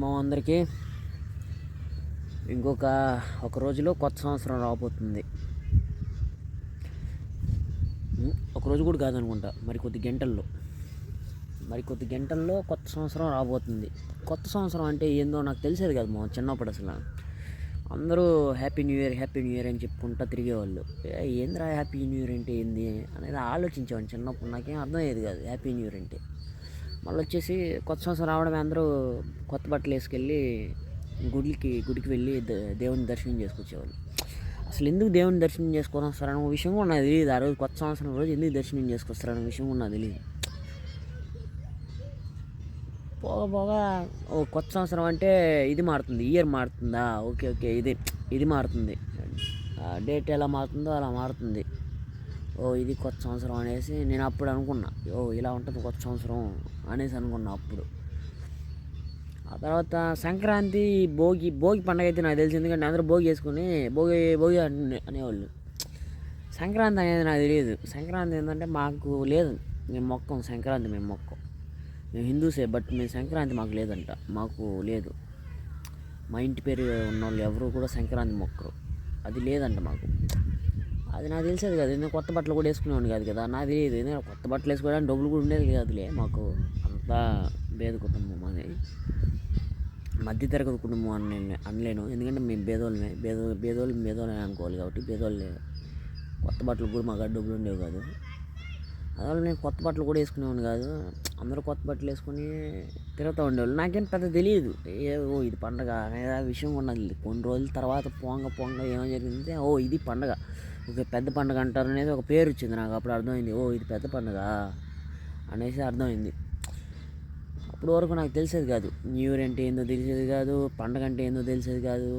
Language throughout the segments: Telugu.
మా అందరికీ ఒక రోజులో కొత్త సంవత్సరం రాబోతుంది. ఒక రోజు కూడా కాదనుకుంటా, మరికొద్ది గంటల్లో కొత్త సంవత్సరం రాబోతుంది. కొత్త సంవత్సరం అంటే ఏందో నాకు తెలిసేది కాదు మా చిన్నప్పుడు. అసలు అందరూ హ్యాపీ న్యూ ఇయర్ అని చెప్పుకుంటా తిరిగేవాళ్ళు. ఏందిరా హ్యాపీ న్యూ ఇయర్ అంటే ఏంది అనేది ఆలోచించేవాడిని చిన్నప్పుడు. నాకేం అర్థమయ్యేది కాదు హ్యాపీ న్యూ ఇయర్ అంటే. మళ్ళీ వచ్చేసి కొత్త సంవత్సరం రావడమే అందరూ కొత్త బట్టలు వేసుకెళ్ళి గుడికి వెళ్ళి దేవుని దర్శనం చేసుకొచ్చేవాళ్ళు. అసలు ఎందుకు దేవుని దర్శనం చేసుకొని వస్తారనే విషయం కూడా నాకు తెలియదు. ఆ రోజు కొత్త సంవత్సరం రోజు ఎందుకు దర్శనం చేసుకొస్తారనే విషయం కూడా నాకు తెలియదు. పోగా కొత్త సంవత్సరం అంటే ఇది మారుతుంది, ఇయర్ మారుతుందా, ఓకే ఇది మారుతుంది, డేట్ ఎలా మారుతుందో అలా మారుతుంది. ఇది కొత్త సంవత్సరం అనేసి నేను అప్పుడు అనుకున్నా. ఇలా ఉంటుంది కొత్త సంవత్సరం అనేసి అనుకున్నా అప్పుడు. ఆ తర్వాత సంక్రాంతి, భోగి పండగ అయితే నాకు తెలిసి, ఎందుకంటే అందరూ భోగి వేసుకుని భోగి అనేవాళ్ళు. సంక్రాంతి అనేది నాకు తెలియదు. సంక్రాంతి ఏంటంటే మాకు లేదు, మేము మొక్కం సంక్రాంతి. మేము హిందూసే, బట్ మేము సంక్రాంతి మాకు లేదంట. మాకు లేదు. మా ఇంటి పేరు ఉన్న వాళ్ళు ఎవరు కూడా సంక్రాంతి మొక్కరు. అది లేదంట మాకు. అది నాకు తెలిసేది కాదు. నేను కొత్త బట్టలు కూడా వేసుకునేవాడిని కాదు కదా, నాకు తెలియదు. ఎందుకంటే కొత్త బట్టలు వేసుకోవడానికి డబ్బులు కూడా ఉండేది కాదులే మాకు. అంతా పేద కుటుంబం అది, మధ్యతరగతి కుటుంబం అనలేను. ఎందుకంటే మేము బేదోళ్ళే అనుకోవాలి. కాబట్టి బేదోళ్ళే. కొత్త బట్టలు కూడా మాకు డబ్బులు ఉండేవి కాదు. అందువల్ల నేను కొత్త బట్టలు కూడా వేసుకునేవాడిని కాదు. అందరూ కొత్త బట్టలు వేసుకొని తిరుగుతూ ఉండేవాళ్ళు. నాకేం పెద్ద తెలియదు ఇది పండగ అనే విషయం ఉన్నది. కొన్ని రోజుల తర్వాత పొంగ ఏమో జరిగింది, ఇది పండగ, ఒక పెద్ద పండగ అంటారు అనేది ఒక పేరు వచ్చింది నాకు. అప్పుడు అర్థమైంది, ఇది పెద్ద పండగ అనేసి అర్థమైంది. అప్పటి వరకు నాకు తెలిసేది కాదు. న్యూ ఇయర్ అంటే ఏందో తెలిసేది కాదు, పండగ అంటే ఏందో తెలిసేది కాదు.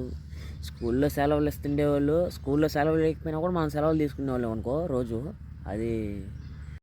స్కూల్లో సెలవులు ఇస్తుండేవాళ్ళు. స్కూల్లో సెలవులు లేకపోయినా కూడా మనం సెలవులు తీసుకునేవాళ్ళం అనుకో రోజు. అది